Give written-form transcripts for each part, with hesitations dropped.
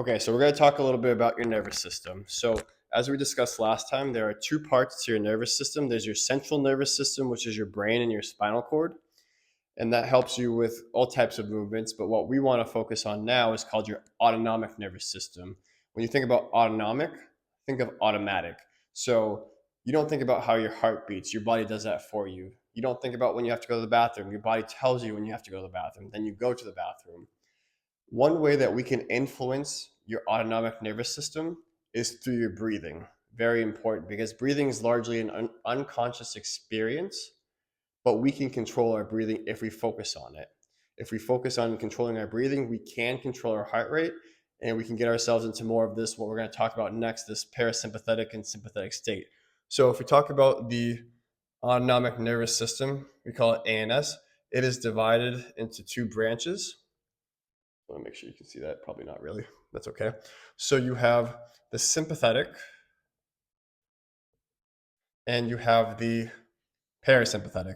Okay, so we're going to talk a little bit about your nervous system. So, as we discussed last time, there are two parts to your nervous system. There's your central nervous system, which is your brain and your spinal cord, and that helps you with all types of movements. But what we want to focus on now is called your autonomic nervous system. When you think about autonomic, think of automatic. So, you don't think about how your heart beats, your body does that for you. You don't think about when you have to go to the bathroom, your body tells you when you have to go to the bathroom, then you go to the bathroom. One way that we can influence your autonomic nervous system is through your breathing. Very important because breathing is largely an unconscious experience, but we can control our breathing if we focus on it. If we focus on controlling our breathing, we can control our heart rate and we can get ourselves into more of this, what we're going to talk about next, this parasympathetic and sympathetic state. So, if we talk about the autonomic nervous system, we call it ANS, it is divided into two branches. I want to make sure you can see that. Probably not really. That's okay. So you have the sympathetic and you have the parasympathetic.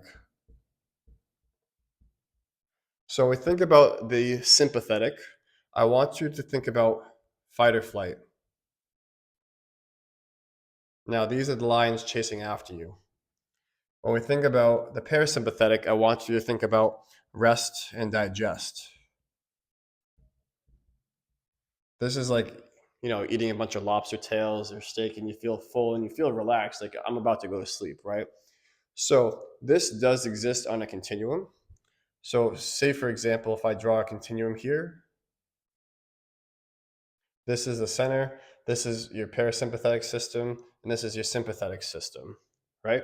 So we think about the sympathetic. I want you to think about fight or flight. Now, these are the lions chasing after you. When we think about the parasympathetic, I want you to think about rest and digest. This is like, eating a bunch of lobster tails or steak and you feel full and you feel relaxed, like I'm about to go to sleep, right? So this does exist on a continuum. So say, for example, if I draw a continuum here, this is the center, this is your parasympathetic system, and this is your sympathetic system, right?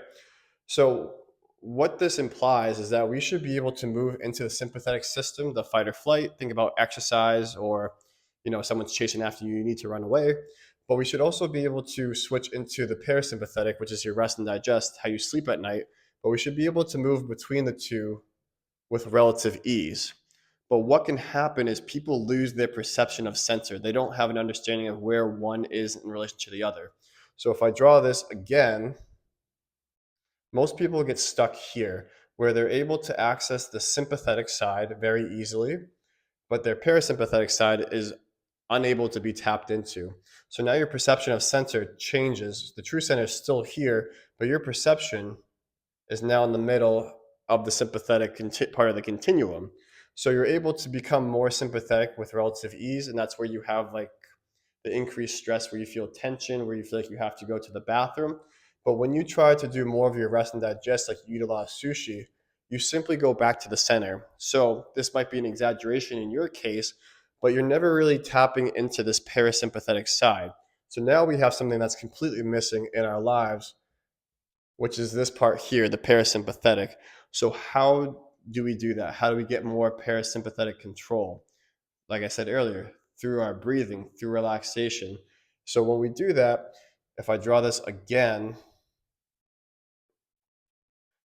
So what this implies is that we should be able to move into the sympathetic system, the fight or flight. Think about exercise or, someone's chasing after you, you need to run away. But we should also be able to switch into the parasympathetic, which is your rest and digest, how you sleep at night. But we should be able to move between the two with relative ease. But what can happen is people lose their perception of center. They don't have an understanding of where one is in relation to the other. So if I draw this again, most people get stuck here where they're able to access the sympathetic side very easily, but their parasympathetic side is unable to be tapped into. So now your perception of center changes. The true center is still here, but your perception is now in the middle of the sympathetic part of the continuum. So you're able to become more sympathetic with relative ease, and that's where you have like the increased stress, where you feel tension, where you feel like you have to go to the bathroom. But when you try to do more of your rest and digest, like you eat a lot of sushi, you simply go back to the center. So this might be an exaggeration in your case, but you're never really tapping into this parasympathetic side. So now we have something that's completely missing in our lives, which is this part here, the parasympathetic. So how do we do that? How do we get more parasympathetic control? Like I said earlier, through our breathing, through relaxation. So when we do that, if I draw this again,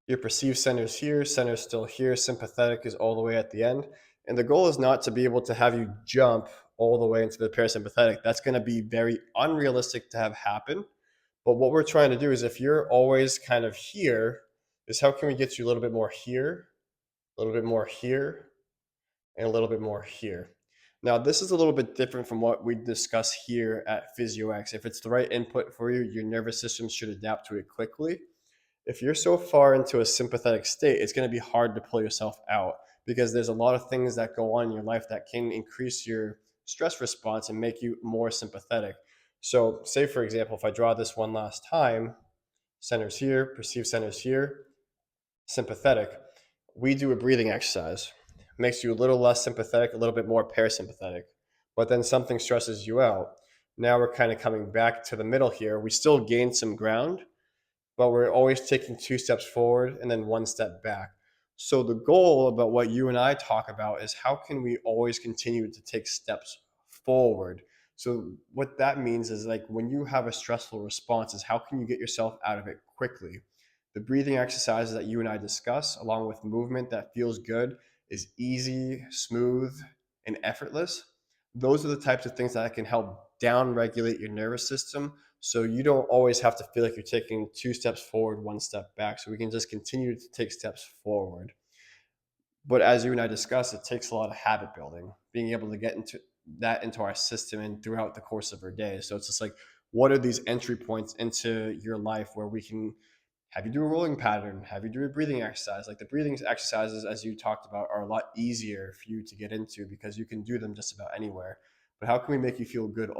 your perceived center is here, center is still here, sympathetic is all the way at the end. And the goal is not to be able to have you jump all the way into the parasympathetic. That's going to be very unrealistic to have happen. But what we're trying to do is, if you're always kind of here, is how can we get you a little bit more here, a little bit more here, and a little bit more here. Now, this is a little bit different from what we discuss here at PhysioX. If it's the right input for you, your nervous system should adapt to it quickly. If you're so far into a sympathetic state, it's going to be hard to pull yourself out because there's a lot of things that go on in your life that can increase your stress response and make you more sympathetic. So, say for example, if I draw this one last time, centers here, perceived centers here, sympathetic, we do a breathing exercise. Makes you a little less sympathetic, a little bit more parasympathetic. But then something stresses you out. Now we're kind of coming back to the middle here. We still gain some ground, but we're always taking two steps forward and then one step back. So the goal about what you and I talk about is how can we always continue to take steps forward. So what that means is, like, when you have a stressful response, is how can you get yourself out of it quickly? The breathing exercises that you and I discuss, along with movement that feels good, is easy, smooth, and effortless. Those are the types of things that can help down regulate your nervous system, so you don't always have to feel like you're taking two steps forward, one step back. So we can just continue to take steps forward. But as you and I discussed, it takes a lot of habit building, being able to get into that into our system and throughout the course of our day. So it's just like, what are these entry points into your life where we can have you do a rolling pattern, have you do a breathing exercise. Like the breathing exercises, as you talked about, are a lot easier for you to get into because you can do them just about anywhere. But how can we make you feel good